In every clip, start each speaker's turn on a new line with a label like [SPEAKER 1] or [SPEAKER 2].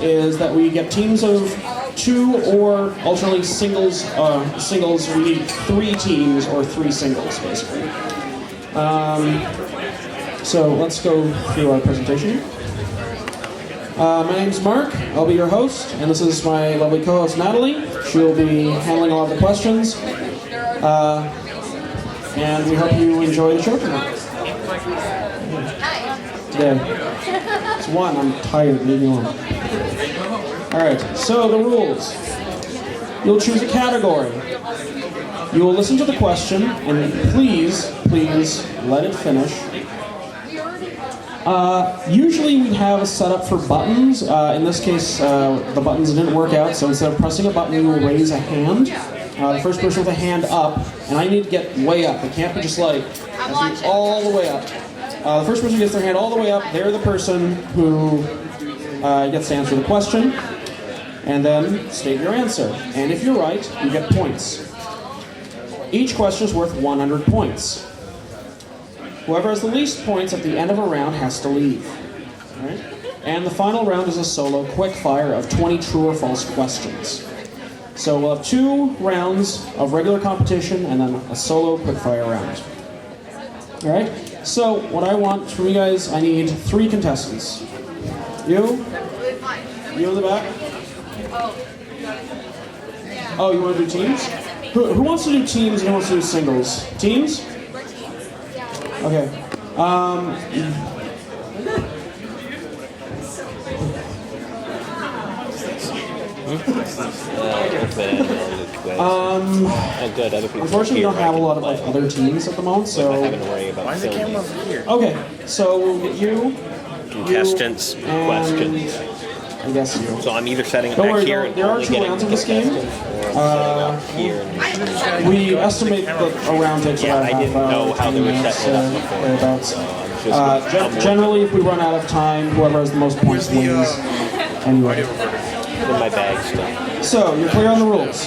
[SPEAKER 1] is that we get teams of 2 or alternately singles. Singles. We need 3 teams or 3 singles, basically. So let's go through our presentation. My name's Mark. I'll be your host, and this is my lovely co-host Natalie. She'll be handling a lot of the questions, and we hope you enjoy the show tonight. Today. It's 1. I'm tired. Leave me alone. All right. So the rules. You'll choose a category. You will listen to the question, and please let it finish. Usually we have a setup for buttons. In this case, the buttons didn't work out, so instead of pressing a button, you will raise a hand. The first person with a hand up, and I need to get way up. It can't be just like all the way up. The first person who gets their hand all the way up, they're the person who gets to answer the question, and then state your answer. And if you're right, you get points. Each question is worth 100 points. Whoever has the least points at the end of a round has to leave. All right? And the final round is a solo quickfire of 20 true or false questions. So we'll have 2 rounds of regular competition and then a solo quickfire round. All right? So what I want from you guys, I need 3 contestants. You? You in the back? Oh, you want to do teams? Who wants to do teams and who wants to do singles? Teams? Okay. Unfortunately, we don't have a lot of other teams at the moment, so.
[SPEAKER 2] Why is the camera over here?
[SPEAKER 1] Okay, so we'll get you.
[SPEAKER 2] Contestants, questions.
[SPEAKER 1] I guess you.
[SPEAKER 2] So I'm either setting it back here.
[SPEAKER 1] There are 2 rounds of this game. We estimate that a round takes about
[SPEAKER 2] I didn't know how they were setting it up before.
[SPEAKER 1] Generally, if we run out of time, whoever has the most points wins. Anyway.
[SPEAKER 2] In my bag still.
[SPEAKER 1] So, you're clear on the rules.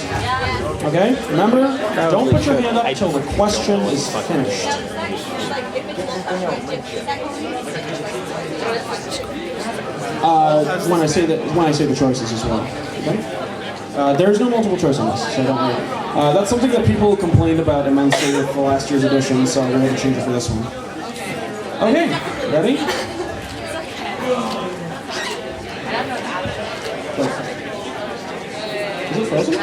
[SPEAKER 1] Okay? Remember, don't put your hand up until the question is finished. When I say the choices as well. Okay? There's no multiple choice on this, so don't worry. That's something that people complained about immensely with the last year's edition, so we're going to change it for this one. Okay, ready? Is it frozen?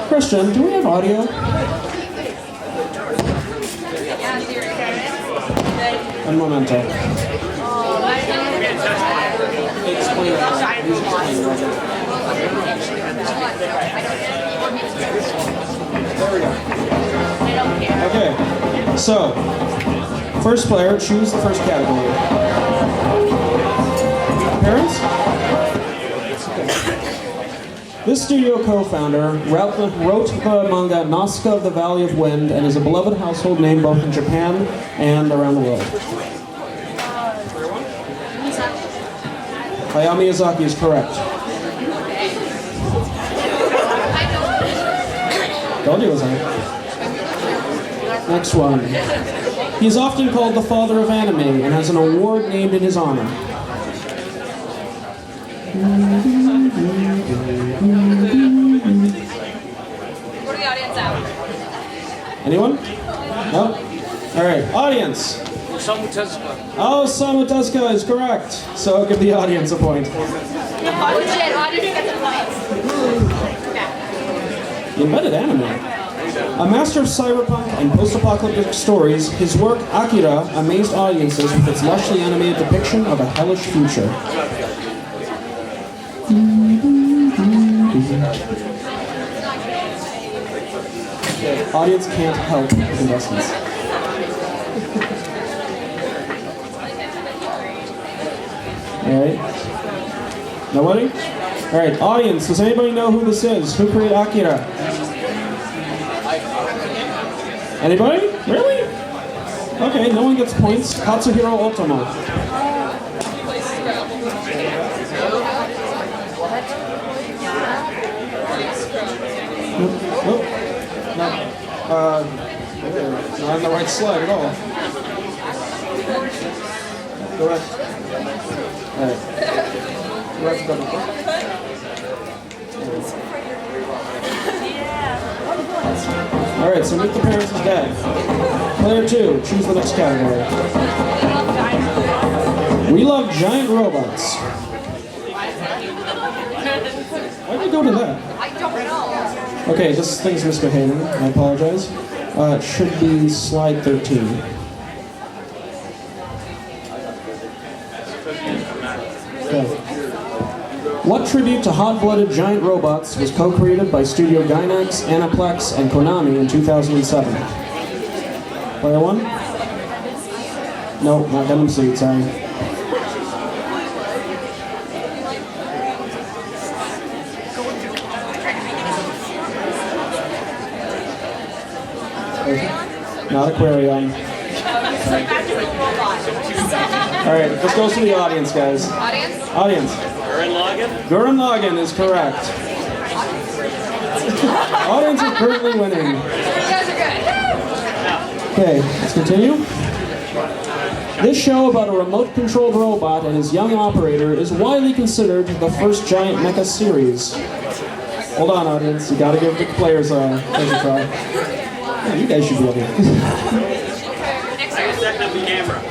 [SPEAKER 1] Christian, do we have audio? And Memento. Explain it. There we go. Okay, so first player, choose the first category. Parents? This studio co-founder wrote the manga Nazca of the Valley of Wind and is a beloved household name both in Japan and around the world. Hayao Miyazaki is correct. Told you it was him. Next one. He is often called the father of anime and has an award named in his honor.
[SPEAKER 3] What are the audience out?
[SPEAKER 1] Anyone? No? Alright, audience.
[SPEAKER 4] Osamu Tezuka.
[SPEAKER 1] Oh, Osamu Tezuka is correct. So give the audience a point.
[SPEAKER 3] Legit, audience gets the points.
[SPEAKER 1] He invented anime. A master of cyberpunk and post-apocalyptic stories, his work, Akira, amazed audiences with its lushly animated depiction of a hellish future. The audience can't help contestants. Alright. Nobody? Alright, audience, does anybody know who this is? Who created Akira? Anybody? Really? Okay, no one gets points. Katsuhiro Otomo. Nope. No. Not on the right slide at all. Correct. Alright. Correct double click. Alright, so Meet the Parents is dead. Player 2, choose the next category. We love giant robots. Why did we go to that?
[SPEAKER 3] I don't know.
[SPEAKER 1] Okay, this thing's misbehaving. I apologize. It should be slide 13. Okay. What tribute to hot-blooded giant robots was co-created by Studio Gainax, Aniplex, and Konami in 2007? Player 1? No, not Gundam Seed, sorry. Not Aquarium. Alright, this goes to the audience, guys.
[SPEAKER 3] Audience?
[SPEAKER 1] Audience. Gurren Lagann is correct. Audience is currently winning.
[SPEAKER 3] You guys are good.
[SPEAKER 1] Okay, let's continue. This show about a remote-controlled robot and his young operator is widely considered the first giant mecha series. Hold on, audience. You gotta give the players a try. Yeah, you guys should be able to.
[SPEAKER 2] Setting up the camera.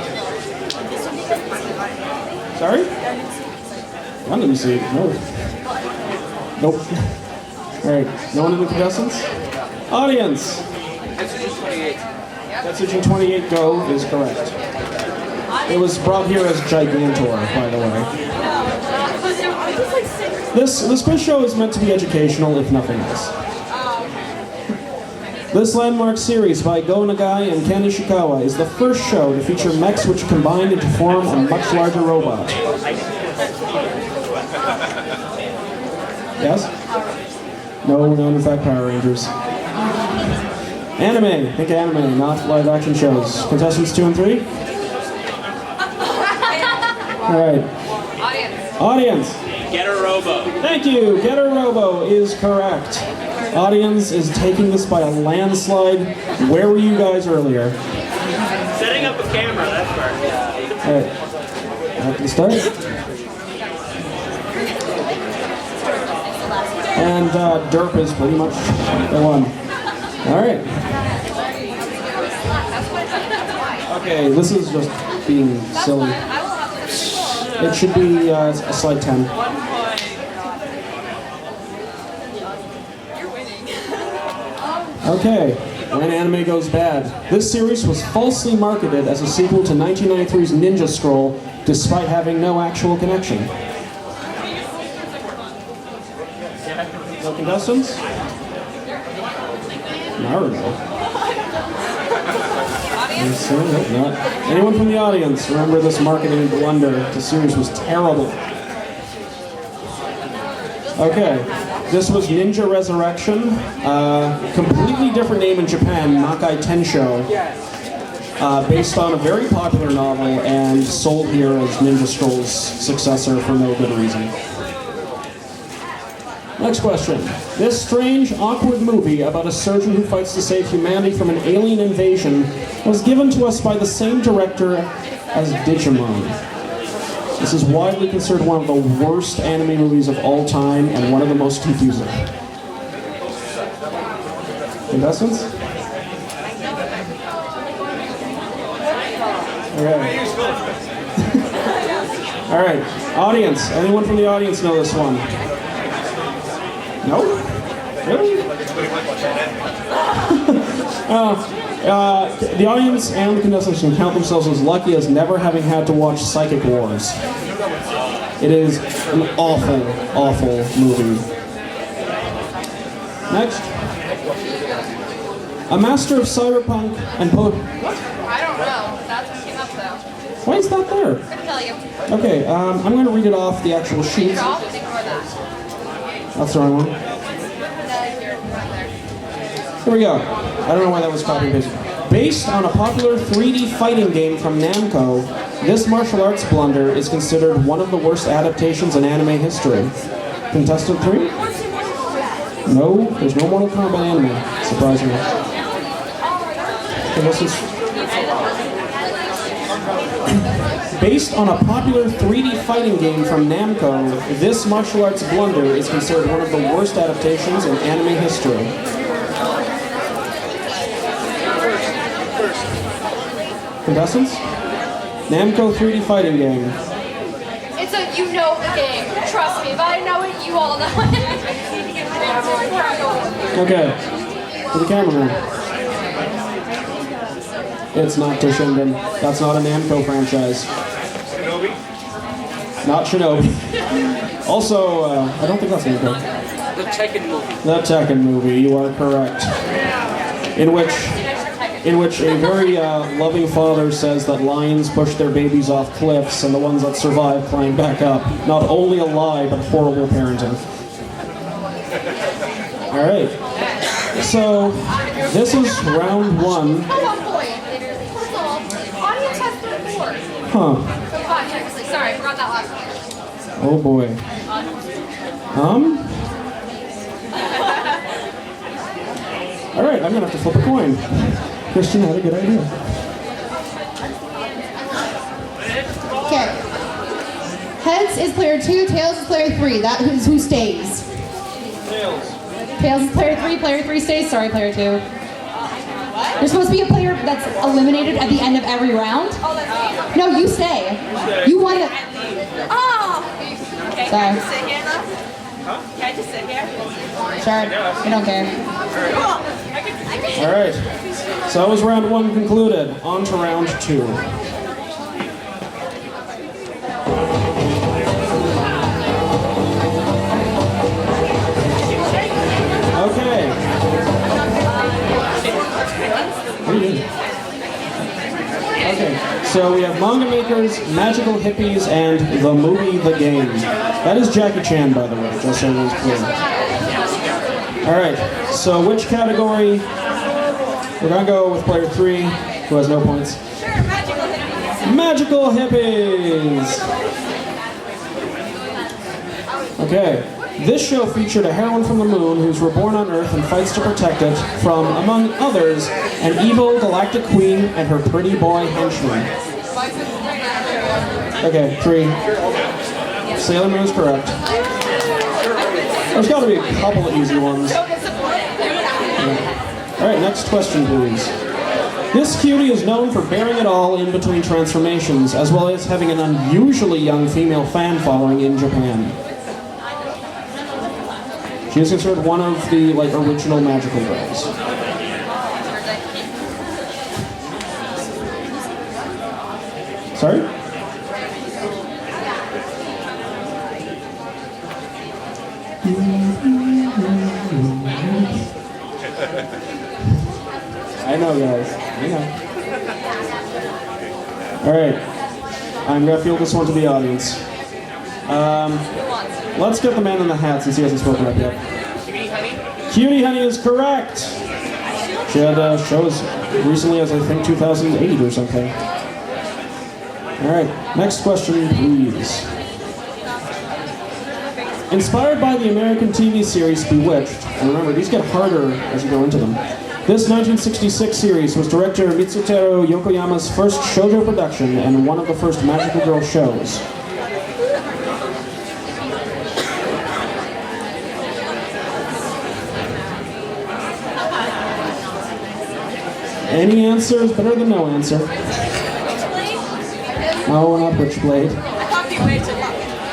[SPEAKER 1] Sorry? Gundam Seed. No. Nope. Alright, no one in the contestants? Audience! Messaging 28 Go is correct. It was brought here as Gigantor, by the way. This quiz show is meant to be educational, if nothing else. This landmark series by Go Nagai and Ken Ishikawa is the first show to feature mechs which combine to form a much larger robot. Yes? No, in fact, Power Rangers. Anime. Think anime, not live action shows. Contestants 2 and 3? Alright. Audience.
[SPEAKER 2] Getter Robo.
[SPEAKER 1] Thank you. Getter Robo is correct. Audience is taking this by a landslide. Where were you guys earlier?
[SPEAKER 2] Setting up a camera, that's right.
[SPEAKER 1] Alright. At the start. And Derp is pretty much the one. Alright. Okay, this is just being silly. It should be slide 10. Okay, when anime goes bad. This series was falsely marketed as a sequel to 1993's Ninja Scroll, despite having no actual connection. No contestants? Naruto. Nope, not. Anyone from the audience remember this marketing blunder? The series was terrible. Okay, this was Ninja Resurrection. Completely different name in Japan, Nakai Tensho. Based on a very popular novel and sold here as Ninja Scroll's successor for no good reason. Next question. This strange, awkward movie about a surgeon who fights to save humanity from an alien invasion was given to us by the same director as Digimon. This is widely considered one of the worst anime movies of all time and one of the most confusing. Contestants? Okay. All right. Audience. Anyone from the audience know this one? No? Really? The audience and the contestants can count themselves as lucky as never having had to watch Psychic Wars. It is an awful, awful movie. Next. A master of cyberpunk and what?
[SPEAKER 3] I don't know. That's what came up though.
[SPEAKER 1] Why is that there?
[SPEAKER 3] Couldn't tell you.
[SPEAKER 1] Okay, I'm going to read it off the actual sheet.
[SPEAKER 3] Ignore that.
[SPEAKER 1] That's the wrong one.
[SPEAKER 3] No, you're right there.
[SPEAKER 1] Here we go. I don't know why that was copy and pasted. Based on a popular 3D fighting game from Namco, this martial arts blunder is considered one of the worst adaptations in anime history. Contestant 3? No, there's no Mortal Kombat anime, surprisingly. Contestants... Based on a popular 3D fighting game from Namco, this martial arts blunder is considered one of the worst adaptations in anime history. Contestants? Namco 3D fighting game.
[SPEAKER 3] It's a you know the game. Trust me, if I know it, you all know it.
[SPEAKER 1] Okay, to the cameraman. It's not Toshinden. That's not a Namco franchise.
[SPEAKER 2] Shinobi?
[SPEAKER 1] Not Shinobi. Also, I don't think that's Namco.
[SPEAKER 2] The Tekken movie.
[SPEAKER 1] The Tekken movie, you are correct. In which a very loving father says that lions push their babies off cliffs and the ones that survive climb back up. Not only a lie, but horrible parenting. Alright. So, this is round one.
[SPEAKER 3] Come on, boy. First of all, audience has 34.
[SPEAKER 1] Huh.
[SPEAKER 3] Technically, sorry, I forgot that last one.
[SPEAKER 1] Oh boy. Alright, I'm gonna have to flip a coin. Christian had a good idea.
[SPEAKER 4] Okay. Heads is player 2, tails is player 3. That is who stays.
[SPEAKER 2] Tails.
[SPEAKER 4] Tails is player 3 stays. Sorry, player 2. There's supposed to be a player that's eliminated at the end of every round. No, you stay. You won it.
[SPEAKER 3] Oh!
[SPEAKER 5] Okay, can I just sit here now? Huh? Can I just sit here?
[SPEAKER 4] Sure. I don't care.
[SPEAKER 5] Cool.
[SPEAKER 1] Alright. So that was round one concluded. On to round two. Okay. What are you doing? Okay, so we have Manga Makers, Magical Hippies, and the movie The Game. That is Jackie Chan, by the way, just so it was clear. Alright, so which category? We're gonna go with player 3, who has no points.
[SPEAKER 5] Sure, magical hippies.
[SPEAKER 1] Magical Hippies! Okay. This show featured a heroine from the moon who's reborn on Earth and fights to protect it from, among others, an evil galactic queen and her pretty boy henchman. Okay, 3. Sailor Moon is correct. There's got to be a couple of easy ones. Alright, next question, please. This cutie is known for bearing it all in between transformations, as well as having an unusually young female fan following in Japan. She is considered one of the original magical girls. Sorry? I know, guys. I know. Alright. I'm gonna field this one to the audience. Let's get the man in the hat since he hasn't spoken up yet.
[SPEAKER 2] Cutie Honey?
[SPEAKER 1] Cutie Honey is correct! She had shows recently as I think 2008 or something. Alright, next question please. Inspired by the American TV series Bewitched, and remember these get harder as you go into them, this 1966 series was director Mitsuteru Yokoyama's first shoujo production and one of the first magical girl shows. Any answer is better than no answer. No, not Witchblade.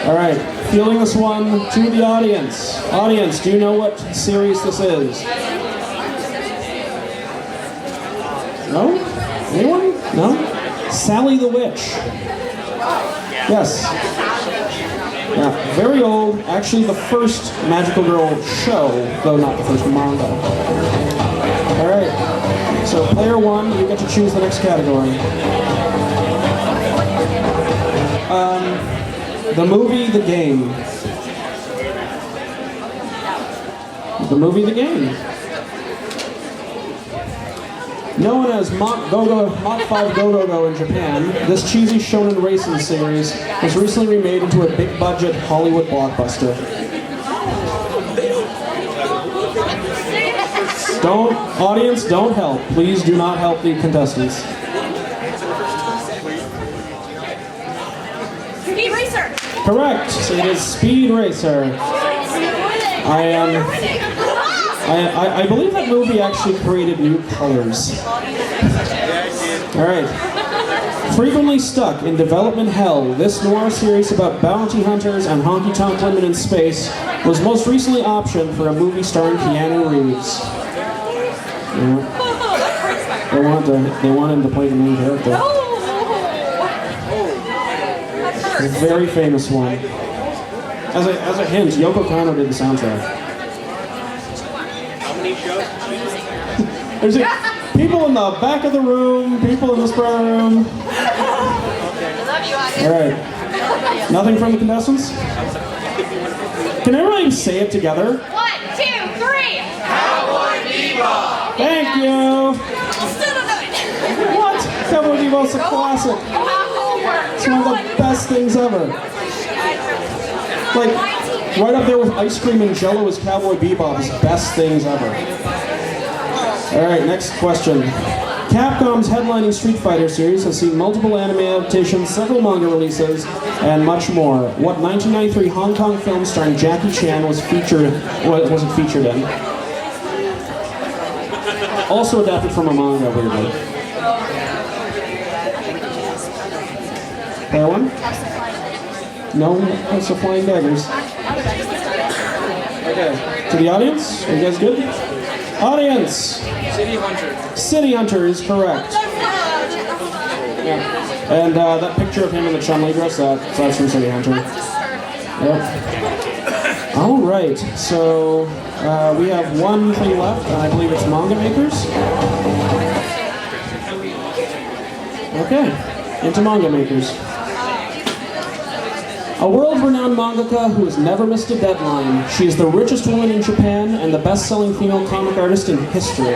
[SPEAKER 1] Alright, fielding this one to the audience. Audience, do you know what series this is? No? Anyone? No? Sally the Witch. Yes. Yeah, very old. Actually the first magical girl show, though not the first manga. Alright. So player 1, you get to choose the next category. The movie, The Game. The movie, The Game. Known as Mach 5 Go-Go-Go in Japan, this cheesy shonen racing series was recently remade into a big-budget Hollywood blockbuster. Audience, don't help. Please do not help the contestants. Correct. It is Speed Racer. I believe that movie actually created new colors. All right. Frequently stuck in development hell, this noir series about bounty hunters and honky-tonk women in space was most recently optioned for a movie starring Keanu Reeves. Yeah. They want him to play the main character. A very famous one. As a hint, Yoko Kanno did the soundtrack.
[SPEAKER 2] How many shows?
[SPEAKER 1] There's people in the back of the room, people in this part of the room. All right. Nothing from the contestants? Can everybody say it together?
[SPEAKER 3] 1, 2, 3.
[SPEAKER 2] Cowboy Bebop!
[SPEAKER 1] Thank you. What? Cowboy Bebop's a classic. It's one of the best things ever. Like, right up there with ice cream and Jell-O is Cowboy Bebop's best things ever. All right, next question. Capcom's headlining Street Fighter series has seen multiple anime adaptations, several manga releases, and much more. What 1993 Hong Kong film starring Jackie Chan was it featured in? Also adapted from a manga, weirdly. That one? No, House of Flying Daggers. Okay, to the audience, are you guys good? Audience!
[SPEAKER 2] City Hunter.
[SPEAKER 1] City Hunter is correct. Yeah. And that picture of him in the Chun-Li dress, that's from City Hunter. Yep. All right, so we have one thing left, and I believe it's manga makers. Okay, into manga makers. A world-renowned mangaka who has never missed a deadline. She is the richest woman in Japan and the best-selling female comic artist in history.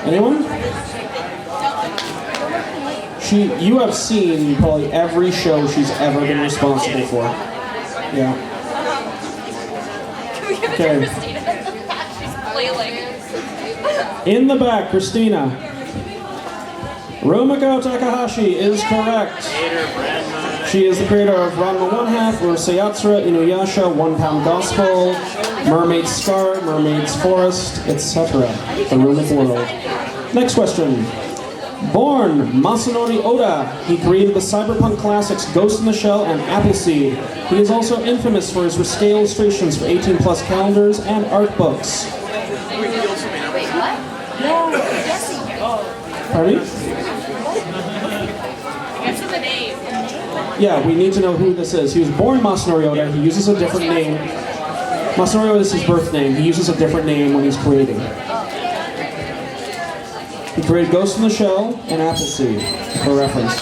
[SPEAKER 1] Anyone? You have seen probably every show she's ever been responsible for. Yeah. Okay. In the back, Christina. Rumiko Takahashi is correct. She is the creator of Ranma 1/2, Urusei Inuyasha, One Pound Gospel, Mermaid's Scar, Mermaid's Forest, etc. The Rune of World. Next question. Born Masanori Oda, he created the cyberpunk classics Ghost in the Shell and Appleseed. He is also infamous for his risque illustrations for 18+ calendars and art books. Pardon me? Yeah, we need to know who this is. He was born Masanori Oda. He uses a different name. Masanori Oda is his birth name. He uses a different name when he's creating. He created Ghost in the Shell and Appleseed, for reference.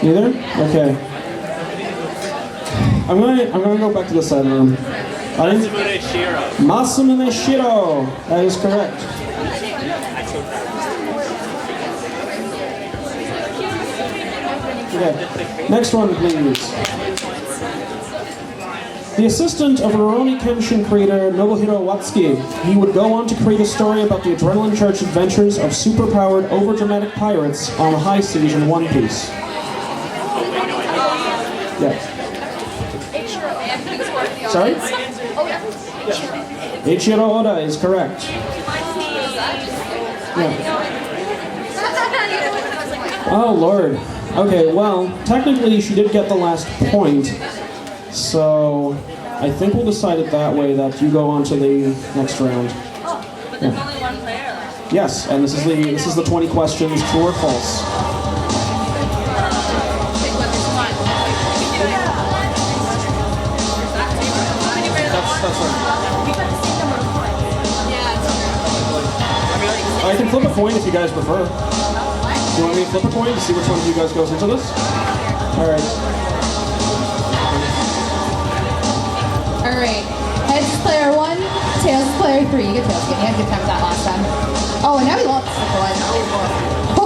[SPEAKER 1] Neither? Okay. I'm gonna go back to the side room.
[SPEAKER 2] Masamune Shiro.
[SPEAKER 1] Masamune Shiro. That is correct. Okay. Next one, please. The assistant of Rurouni Kenshin creator Nobuhiro Watsuki, he would go on to create a story about the adrenaline-charged adventures of super-powered, overdramatic pirates on the high seas in One Piece. Yes. Sorry? Eiichiro Oda is correct. Yeah. Oh, Lord. Okay, well, technically she did get the last point, so I think we'll decide it that way, that you go on to the next round.
[SPEAKER 5] But there's only one player left.
[SPEAKER 1] Yes, and this is the 20 questions, true or false. I can flip a coin if you guys prefer. Do you want me to flip a coin to see which one of you guys goes into this? Alright.
[SPEAKER 4] Alright. Heads is player 1, tails is player 3. You get tails again. You had a good time with that last time. Oh, and now we lost the one. Oh!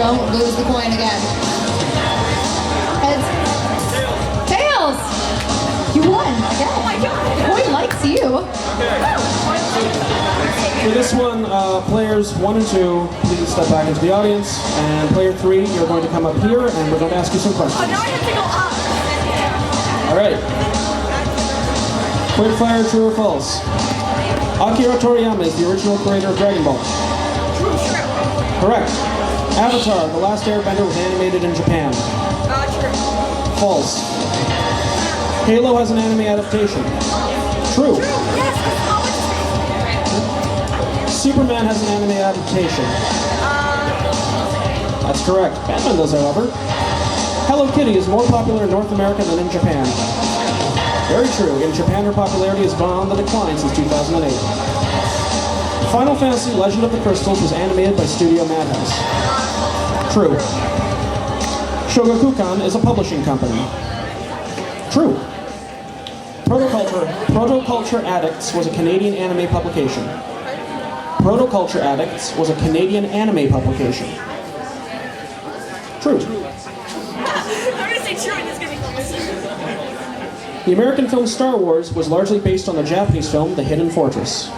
[SPEAKER 4] Don't lose the coin again. Heads. Tails! You won! Yeah. Oh my god! The coin likes you.
[SPEAKER 1] For this one, players 1 and 2, please step back into the audience. And player 3, you're going to come up here and we're going to ask you some questions.
[SPEAKER 5] Oh, now I have to go up.
[SPEAKER 1] Alright. Quick fire, true or false? Akira Toriyama is the original creator of Dragon Ball.
[SPEAKER 5] True.
[SPEAKER 1] Correct. Avatar, The Last Airbender was animated in Japan.
[SPEAKER 5] True.
[SPEAKER 1] False. Halo has an anime adaptation. True.
[SPEAKER 5] Yes,
[SPEAKER 1] Superman has an anime adaptation. That's correct. Batman does, however. Hello Kitty is more popular in North America than in Japan. Very true. In Japan, her popularity has gone on the decline since 2008. Final Fantasy Legend of the Crystals was animated by Studio Madhouse. True. Shogakukan is a publishing company. True. Protoculture Addicts was a Canadian anime publication. Protoculture Addicts was a Canadian anime publication. True.
[SPEAKER 5] I'm gonna say true and it's gonna be false.
[SPEAKER 1] The American film Star Wars was largely based on the Japanese film The Hidden Fortress.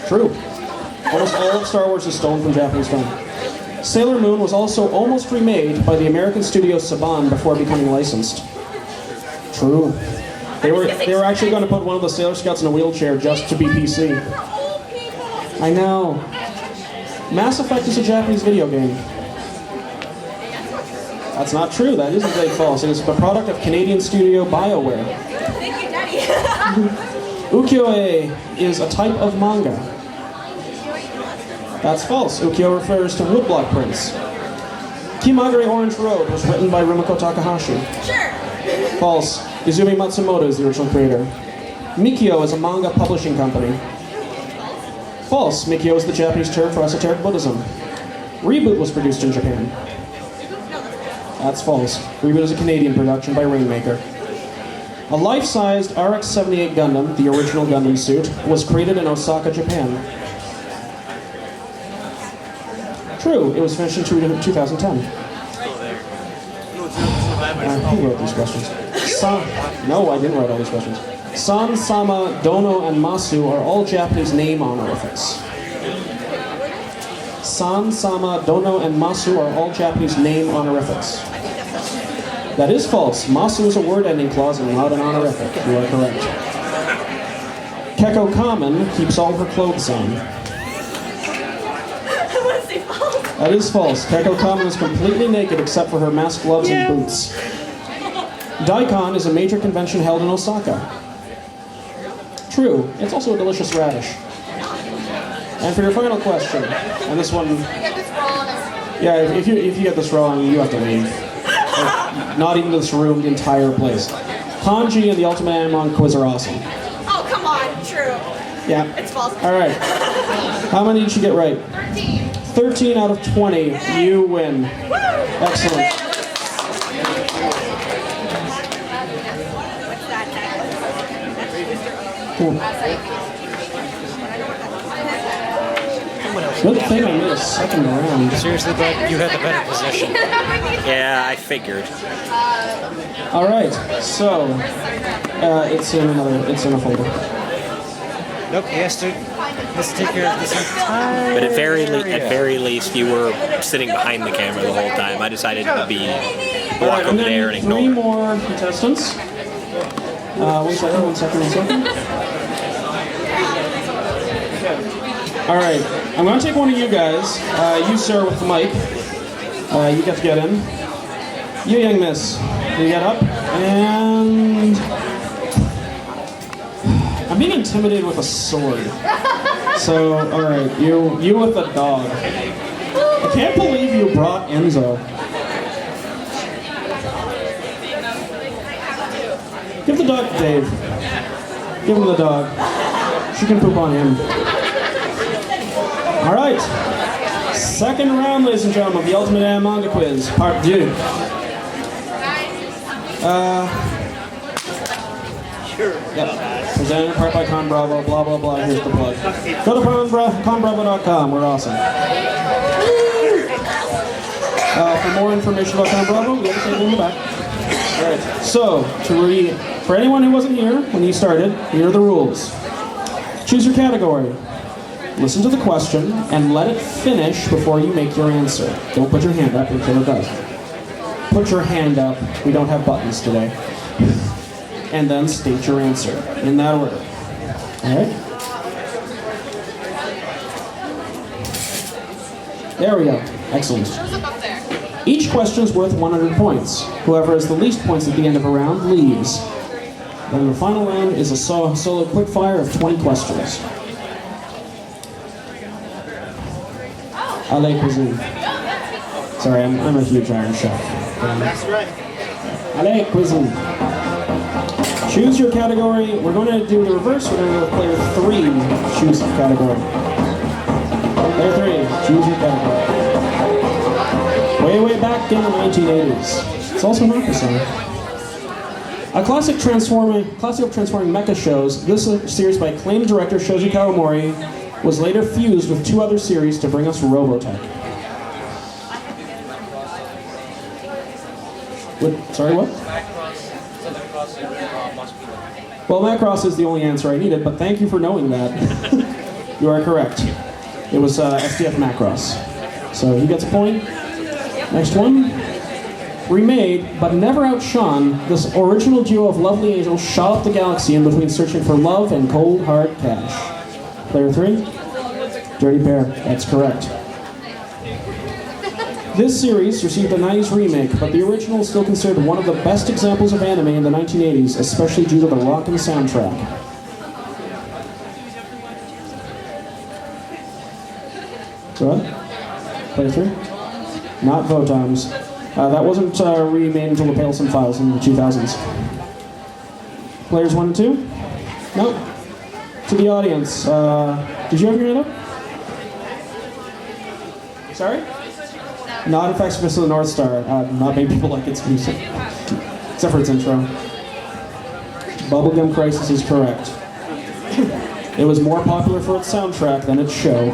[SPEAKER 1] True. Almost all of Star Wars is stolen from Japanese film. Sailor Moon was also almost remade by the American studio Saban before becoming licensed. True. They were actually going to put one of the Sailor Scouts in a wheelchair just to be PC. I know. Mass Effect is a Japanese video game. That's not true. That is indeed false. It is the product of Canadian studio BioWare.
[SPEAKER 5] Thank you, Daddy.
[SPEAKER 1] Ukiyo-e is a type of manga. That's false. Ukiyo refers to woodblock prints. Kimagure Orange Road was written by Rumiko Takahashi.
[SPEAKER 5] Sure.
[SPEAKER 1] False. Izumi Matsumoto is the original creator. Mikio is a manga publishing company. False. Mikio is the Japanese term for esoteric Buddhism. Reboot was produced in Japan. That's false. Reboot is a Canadian production by Rainmaker. A life-sized RX-78 Gundam, the original Gundam suit, was created in Osaka, Japan. True. It was finished in 2010. Who wrote these questions? No, I didn't write all these questions. San, Sama, Dono, and Masu are all Japanese name honorifics. San, Sama, Dono, and Masu are all Japanese name honorifics. That is false. Masu is a word-ending clause and not an honorific. You are correct. Keko Kamen keeps all her clothes on.
[SPEAKER 5] I want to say false.
[SPEAKER 1] That is false. Keko Kamen is completely naked except for her mask, gloves, and boots. Daikon is a major convention held in Osaka. True. It's also a delicious radish. And for your final question, and this one, yeah, if you get this wrong, you have to leave. Like, not even this room, the entire place. Hanji and the Ultimate Animanga quiz are awesome.
[SPEAKER 5] Oh, come on. True.
[SPEAKER 1] Yeah.
[SPEAKER 5] It's false.
[SPEAKER 1] All right. How many did you get right?
[SPEAKER 5] 13.
[SPEAKER 1] 13 out of 20. You win. Excellent. Cool. Good thing I made a second round.
[SPEAKER 2] Seriously, bud, you had the better position. Yeah, I figured.
[SPEAKER 1] All right, so it's in a folder.
[SPEAKER 2] Nope, he has to take care of this entire. But at very least, you were sitting behind the camera the whole time. I decided to walk over there and ignore.
[SPEAKER 1] 3 more contestants. One second. All right, I'm going to take one of you guys. You, sir, with the mic. You get to get in. You, young miss, you get up. And I'm being intimidated with a sword. So, all right, you with the dog. I can't believe you brought Enzo. Give the dog to Dave. Give him the dog. She can poop on him. All right. Second round, ladies and gentlemen, of the Ultimate Animanga Quiz, Part 2. Yep. Presented in part by Con Bravo, blah, blah, blah. Here's the plug. Go to conbravo.com. We're awesome. For more information about Tom Bravo, we have a table in the back. All right. So, for anyone who wasn't here when you started, here are the rules. Choose your category. Listen to the question and let it finish before you make your answer. Don't put your hand up until it does. Put your hand up. We don't have buttons today. And then state your answer in that order. All right? There we go. Excellent. Each question is worth 100 points. Whoever has the least points at the end of a round leaves. Then the final round is a solo quickfire of 20 questions. Allez, cuisine. Sorry, I'm a huge Iron chef.
[SPEAKER 6] That's right.
[SPEAKER 1] Allez, cuisine. Choose your category. We're going to do the reverse. We're going to go with player 3. Choose your category. Player 3. Choose your category. Way back in the 1980s. It's also an opera song. A classic of transforming mecha shows, this series by acclaimed director Shoji Kawamori was later fused with 2 other series to bring us Robotech. Sorry, what? Well, Macross is the only answer I needed, but thank you for knowing that. You are correct. It was SDF Macross. So he gets a point. Next one. Remade, but never outshone, this original duo of lovely angels shot up the galaxy in between searching for love and cold, hard cash. Player 3? Dirty Pair. That's correct. This series received a 90s remake, but the original is still considered one of the best examples of anime in the 1980s, especially due to the rockin' soundtrack. What? Player 3? Not Votoms. That wasn't remade until the Paleson Files in the 2000s. Players 1 and 2? No. To the audience. Did you have your hand up? Sorry? Not Effects Fist of the North Star. Not many people like its music. Except for its intro. Bubblegum Crisis is correct. It was more popular for its soundtrack than its show.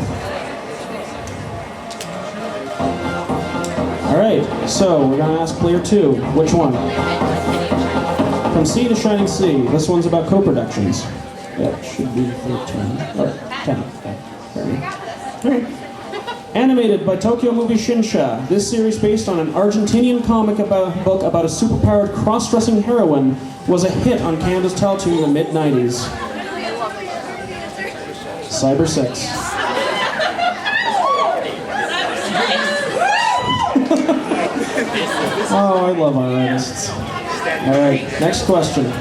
[SPEAKER 1] Alright, so we're going to ask player 2. Which one? From Sea to Shining Sea. This one's about co-productions. That should be 13. Or 10. Alright. Animated by Tokyo Movie Shinsha, this series based on an Argentinian comic book about a superpowered cross-dressing heroine was a hit on Canada's Teletoon in the mid-90s. Cyber 6. Oh, I love our artists. Alright, next question.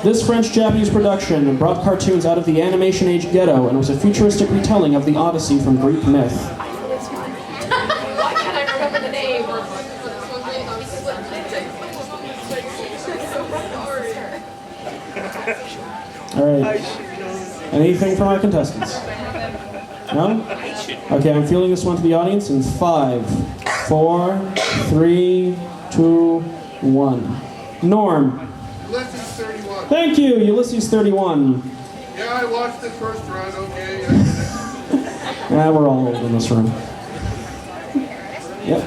[SPEAKER 1] This French-Japanese production brought cartoons out of the animation age ghetto and was a futuristic retelling of the Odyssey from Greek myth.
[SPEAKER 3] Why can't I remember the name?
[SPEAKER 1] Alright. Anything from our contestants? No? Okay, I'm feeling this one to the audience in 5, 4, 3, 2, 1. Norm.
[SPEAKER 6] Ulysses 31.
[SPEAKER 1] Thank you, Ulysses 31.
[SPEAKER 6] Yeah, I watched the first run, okay.
[SPEAKER 1] Yeah, we're all old in this room. Yep.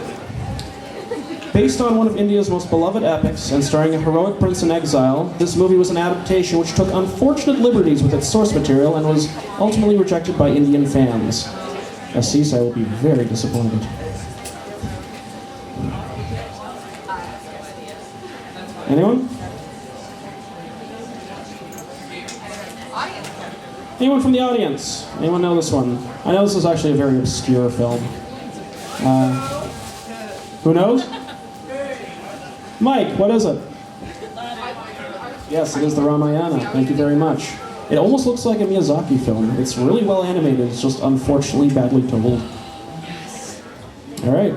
[SPEAKER 1] Based on one of India's most beloved epics and starring a heroic prince in exile, this movie was an adaptation which took unfortunate liberties with its source material and was ultimately rejected by Indian fans. Assis, I will be very disappointed. Anyone? Anyone from the audience? Anyone know this one? I know this is actually a very obscure film. Who knows? Mike, what is it? Yes, it is the Ramayana. Thank you very much. It almost looks like a Miyazaki film. It's really well animated. It's just unfortunately badly told. All right.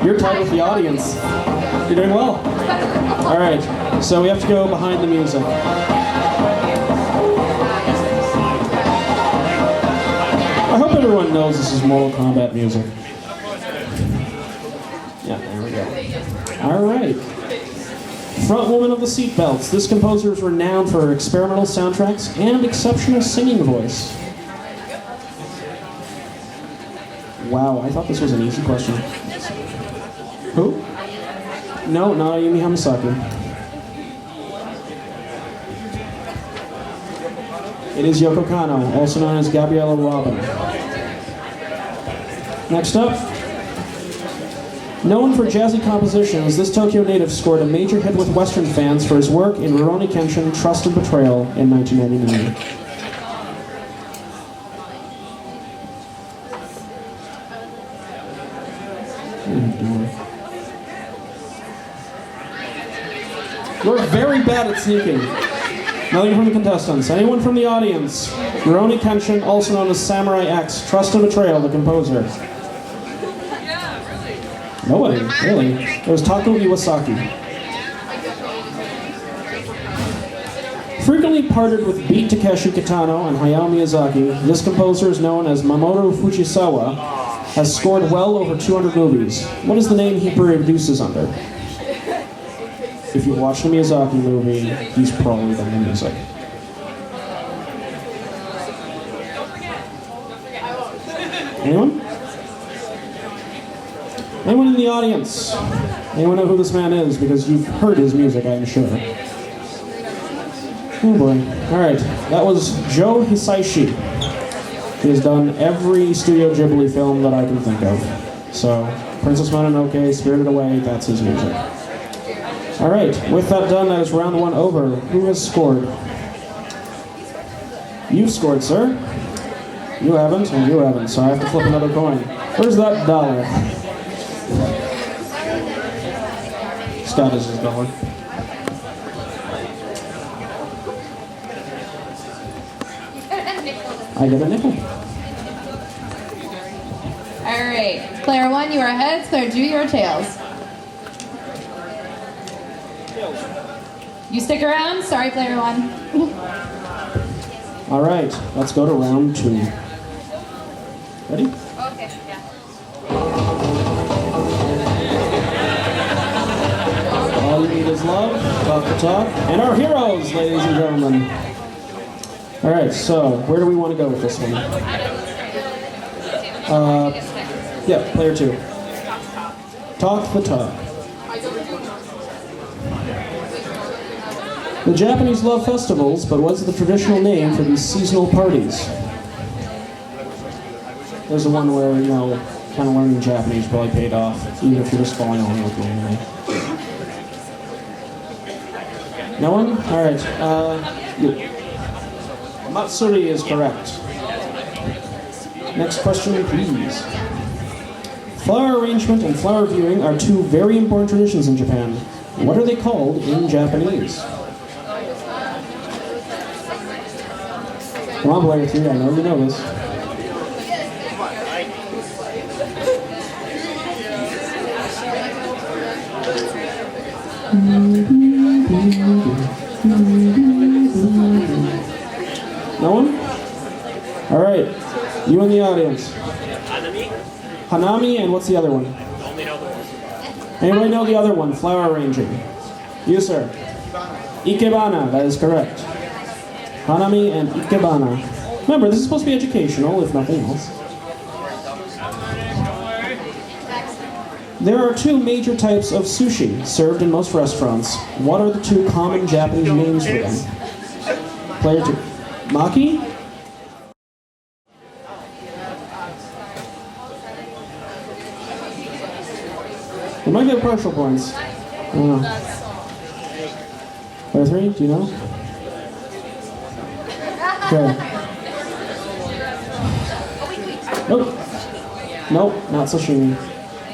[SPEAKER 1] You're tied with the audience. You're doing well. All right, so we have to go behind the music. I hope everyone knows this is Mortal Kombat music. Yeah, there we go. All right. Frontwoman of the Seatbelts. This composer is renowned for her experimental soundtracks and exceptional singing voice. Wow, I thought this was an easy question. Who? No, not Ayumi Hamasaki. It is Yoko Kanno, also known as Gabriella Robin. Next up, known for jazzy compositions, this Tokyo native scored a major hit with Western fans for his work in Rurouni Kenshin: Trust and Betrayal in 1999. We're very bad at sneaking. Nothing from the contestants. Anyone from the audience? Rurouni Kenshin, also known as Samurai X, Trust and Betrayal, the composer. Nobody, really. It was Taku Iwasaki. Frequently partnered with Beat Takeshi Kitano and Hayao Miyazaki, this composer is known as Mamoru Fujisawa, has scored well over 200 movies. What is the name he produces under? If you watch the Miyazaki movie, he's probably done the music. Anyone? Anyone in the audience? Anyone know who this man is? Because you've heard his music, I'm sure. Oh boy. Alright, that was Joe Hisaishi. He has done every Studio Ghibli film that I can think of. So, Princess Mononoke, Spirited Away, that's his music. Alright, with that done, that is round one over. Who has scored? You've scored, sir. You haven't, and you haven't, so I have to flip another coin. Where's that dollar? Scott is his dollar. I get a nickel.
[SPEAKER 4] Alright, player one, you are heads. Player two, you are tails. You stick around? Sorry, player one.
[SPEAKER 1] All right, let's go to round two. Ready?
[SPEAKER 3] Okay, yeah.
[SPEAKER 1] All you need is love, talk the talk, and our heroes, ladies and gentlemen. All right, so where do we want to go with this one? Yeah, player two. Talk the talk. The Japanese love festivals, but what's the traditional name for these seasonal parties? There's the one where, you know, kind of learning Japanese probably paid off, even if you're just following along with me anyway. No one? Alright, you. Matsuri is correct. Next question, please. Flower arrangement and flower viewing are two very important traditions in Japan. What are they called in Japanese? Come on, player three, I know you know this. No one? Alright, you in the audience. Hanami, and what's the other one? Anybody know the other one? Flower arranging. You, sir. Ikebana, that is correct. Hanami and Ikebana. Remember, this is supposed to be educational, if nothing else. There are two major types of sushi served in most restaurants. What are the two common Japanese names for them? Player two. Maki? You might get partial points. I don't know. Player three, do you know? Okay. Nope. Nope, not sashimi.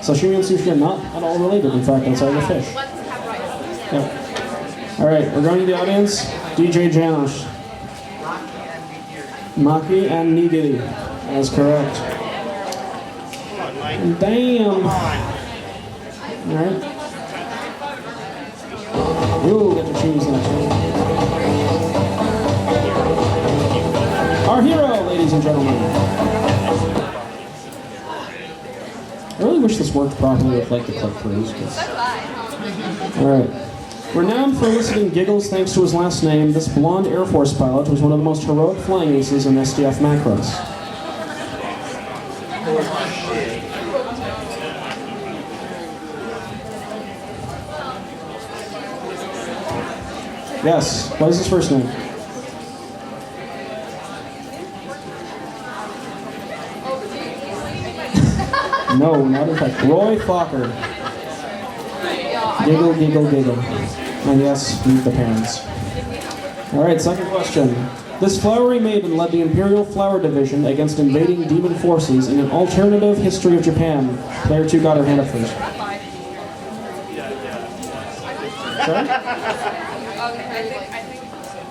[SPEAKER 1] Sashimi and sushi are not at all related, in fact, outside of fish. Yep. Alright, we're going to the audience. DJ Janosh. Maki and nigiri. That's correct. Damn. Alright. Ooh, get to choose next one. Our hero, ladies and gentlemen. I really wish this worked properly with like the click throughs. Alright. Renowned for eliciting giggles thanks to his last name, this blonde Air Force pilot was one of the most heroic flying aces in SDF macros. Yes, what is his first name? No, not in fact. Roy Fokker. Giggle, giggle, giggle. And yes, meet the parents. Alright, second question. This flowery maiden led the Imperial Flower Division against invading demon forces in an alternative history of Japan. Player 2 got her hand up first. Sorry?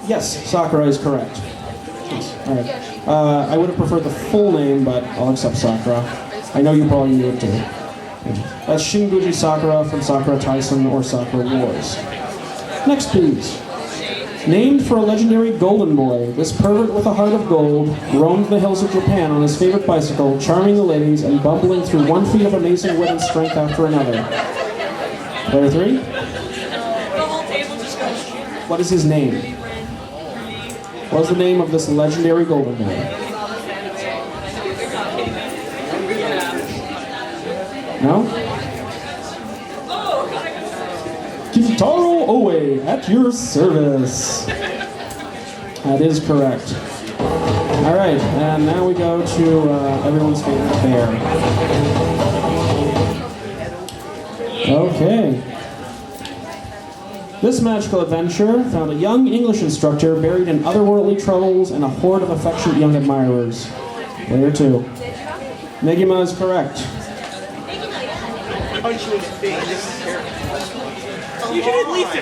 [SPEAKER 1] Yes, Sakura is correct. Yes. Alright. I would have preferred the full name, but I'll accept Sakura. I know you probably knew it too. That's Shinguji Sakura from Sakura Tyson or Sakura Wars. Next, please. Named for a legendary golden boy, this pervert with a heart of gold roamed the hills of Japan on his favorite bicycle, charming the ladies and bumbling through one feat of amazing wit and strength after another. Player 3? What is his name? What is the name of this legendary golden boy? No? Kitaro Oe, at your service. That is correct. Alright, and now we go to everyone's favorite bear. Okay. This magical adventure found a young English instructor buried in otherworldly troubles and a horde of affectionate young admirers. Player 2. Negima is correct.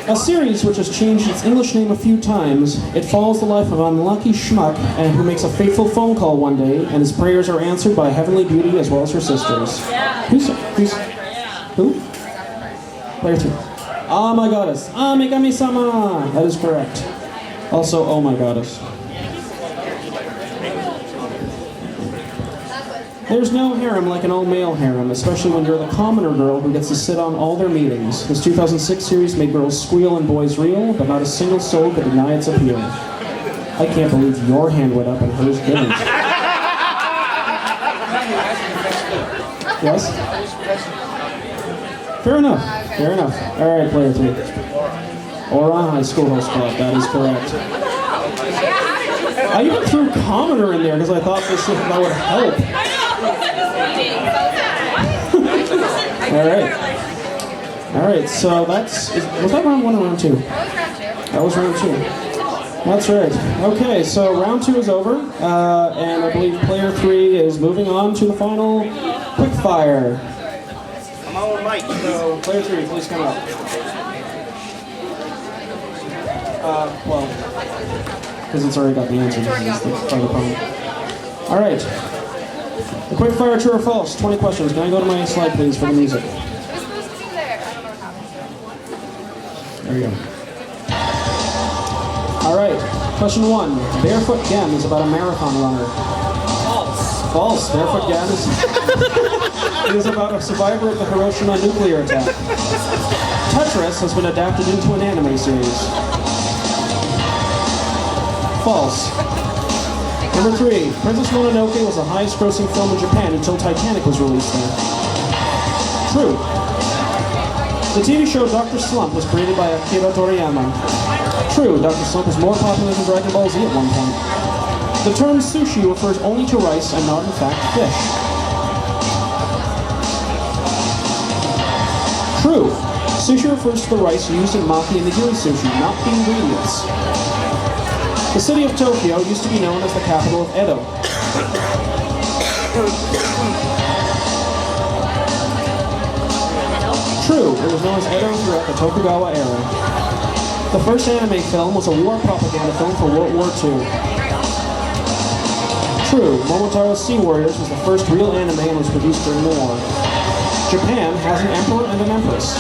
[SPEAKER 1] A series which has changed its English name a few times, it follows the life of an unlucky schmuck who makes a fateful phone call one day, and his prayers are answered by a heavenly beauty as well as her sisters. Who? Player 2. Ah, my goddess. Ah, Megami-sama! That is correct. Also, oh my goddess. There's no harem like an all-male harem, especially when you're the commoner girl who gets to sit on all their meetings. This 2006 series made girls squeal and boys reel, but not a single soul could deny its appeal. I can't believe your hand went up and hers didn't. Yes? Fair enough. Fair enough. Alright, player 3. Orahai Schoolhouse Club, that is correct. I even threw commoner in there because I thought that would help. Alright, so was that round 1 or round 2? That was round 2. That's right. Okay, so round 2 is over, and I believe player 3 is moving on to the final quickfire.
[SPEAKER 6] I'm on mic.
[SPEAKER 1] So, player 3, please come up. Well, because it's already got the answer. This is the final problem. Alright. The quickfire, true or false? 20 questions. Can I go to my slide, please, for the music?
[SPEAKER 3] It's supposed to be there. I don't know what happened.
[SPEAKER 1] There we go. Alright, question 1. Barefoot Gen is about a marathon runner. False. False. Barefoot Gen is about a survivor of the Hiroshima nuclear attack. Tetris has been adapted into an anime series. False. Number 3. Princess Mononoke was the highest grossing film in Japan until Titanic was released there. True. The TV show Dr. Slump was created by Akira Toriyama. True, Dr. Slump was more popular than Dragon Ball Z at one point. The term sushi refers only to rice and not in fact fish. True. Sushi refers to the rice used in maki and nigiri sushi, not the ingredients. The city of Tokyo used to be known as the capital of Edo. True, it was known as Edo throughout the Tokugawa era. The first anime film was a war propaganda film for World War II. True, Momotaro's Sea Warriors was the first real anime and was produced during the war. Japan has an emperor and an empress.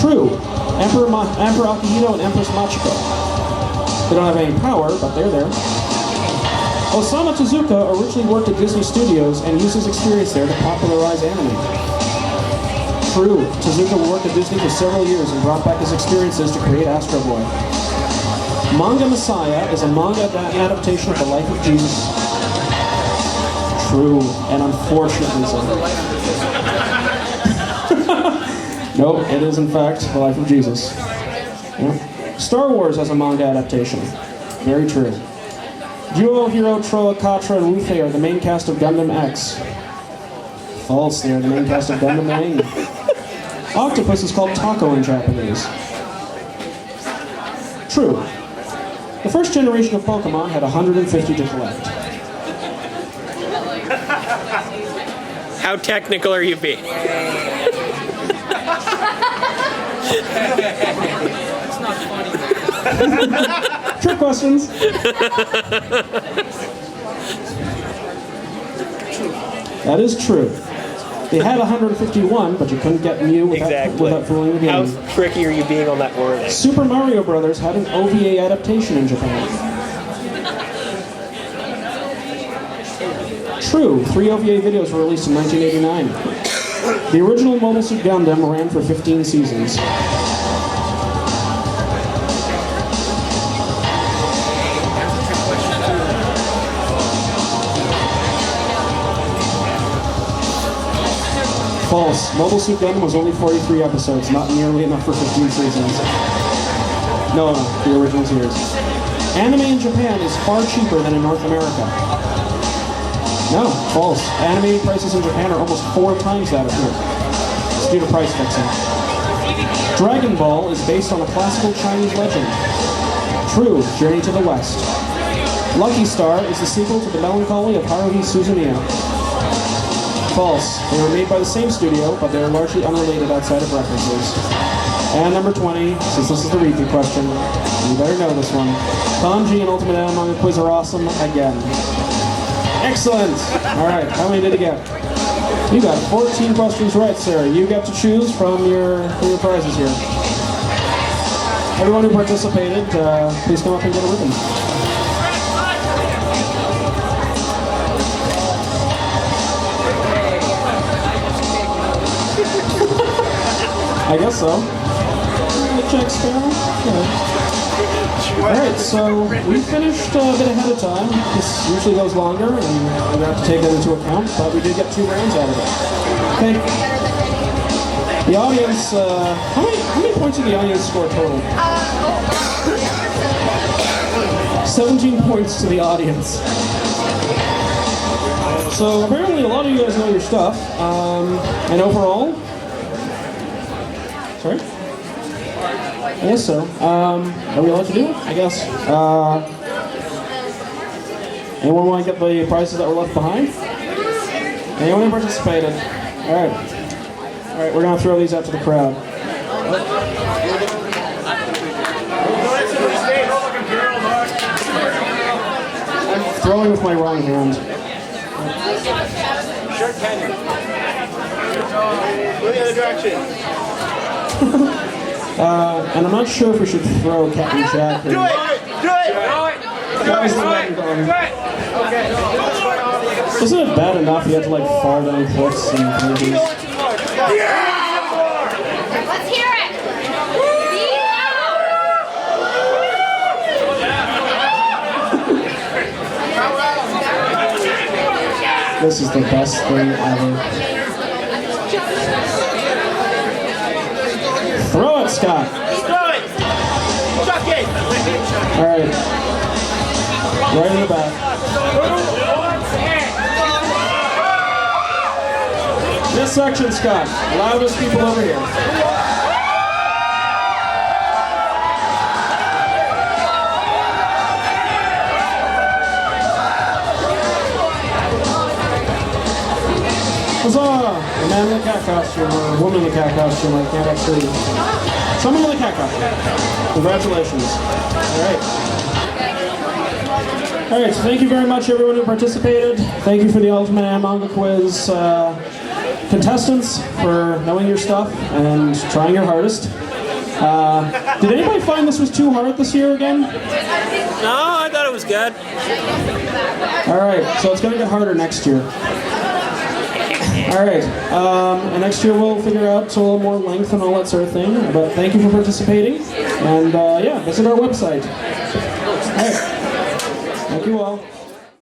[SPEAKER 1] True, Emperor Akihito and Empress Machiko. They don't have any power, but they're there. Osamu Tezuka originally worked at Disney Studios and used his experience there to popularize anime. True. Tezuka worked at Disney for several years and brought back his experiences to create Astro Boy. Manga Messiah is a manga adaptation of the life of Jesus. True, and unfortunately so. Nope, it is in fact the life of Jesus. Yeah. Star Wars has a manga adaptation. Very true. Duo, Hero, Troa, Katra, and Wufei are the main cast of Gundam X. False, they are the main cast of Gundam Wing. Octopus is called taco in Japanese. True. The first generation of Pokemon had 150 to collect.
[SPEAKER 2] How technical are you being?
[SPEAKER 7] It's not funny.
[SPEAKER 1] Trick questions. That is true. They had 151, but you couldn't get Mew without fooling the game.
[SPEAKER 2] How tricky are you being on that wording?
[SPEAKER 1] Super Mario Brothers had an OVA adaptation in Japan. True, 3 OVA videos were released in 1989. The original Mobile Suit Gundam ran for 15 seasons. False. Mobile Suit Gundam was only 43 episodes, not nearly enough for 15 seasons. No, the original series. Anime in Japan is far cheaper than in North America. No, false. Anime prices in Japan are almost 4 times that of here. It's due to price fixing. Dragon Ball is based on a classical Chinese legend. True, Journey to the West. Lucky Star is the sequel to The Melancholy of Haruhi Suzumiya. False. They were made by the same studio, but they are largely unrelated outside of references. And number 20, since this is the repeat question, you better know this one. Kanji and Ultimate Animanga Quiz are awesome again. Excellent! Alright, how many did you get? You got 14 questions right, Sarah. You get to choose from your prizes here. Everyone who participated, please come up and get a ribbon. I guess so. Check Sparrow? Alright, so we finished a bit ahead of time. This usually goes longer, and we have to take that into account, but we did get 2 rounds out of it. Okay. The audience, how many points did the audience score total? 17 points to the audience. So apparently a lot of you guys know your stuff, and overall, sorry? I guess so. Are we allowed to do it? I guess. Anyone want to get the prizes that were left behind? Anyone who participated? Alright. Alright, we're going to throw these out to the crowd. I'm throwing with my wrong hand.
[SPEAKER 6] Shirt cannon. Go the other direction.
[SPEAKER 1] And I'm not sure if we should throw Captain Jack.
[SPEAKER 6] Do it! Do it!
[SPEAKER 1] Isn't it bad enough you have to like fall down cliffs and things?
[SPEAKER 3] Let's hear it!
[SPEAKER 1] This is the best thing ever. Throw it, Scott!
[SPEAKER 6] Throw it! Chuck it!
[SPEAKER 1] Alright. Right in the back. This section, Scott. Loudest people over here. Huzzah! A man in the cat costume, or a woman in the cat costume, I can't actually... Someone in the cat costume. Congratulations. Alright. Alright, so thank you very much everyone who participated. Thank you for the Ultimate Animanga Quiz contestants for knowing your stuff and trying your hardest. Did anybody find this was too hard this year again?
[SPEAKER 2] No, I thought it was good.
[SPEAKER 1] Alright, so it's going to get harder next year. All right. And next year we'll figure out a little more length and all that sort of thing. But thank you for participating. And yeah, visit our website. All right. Thank you all.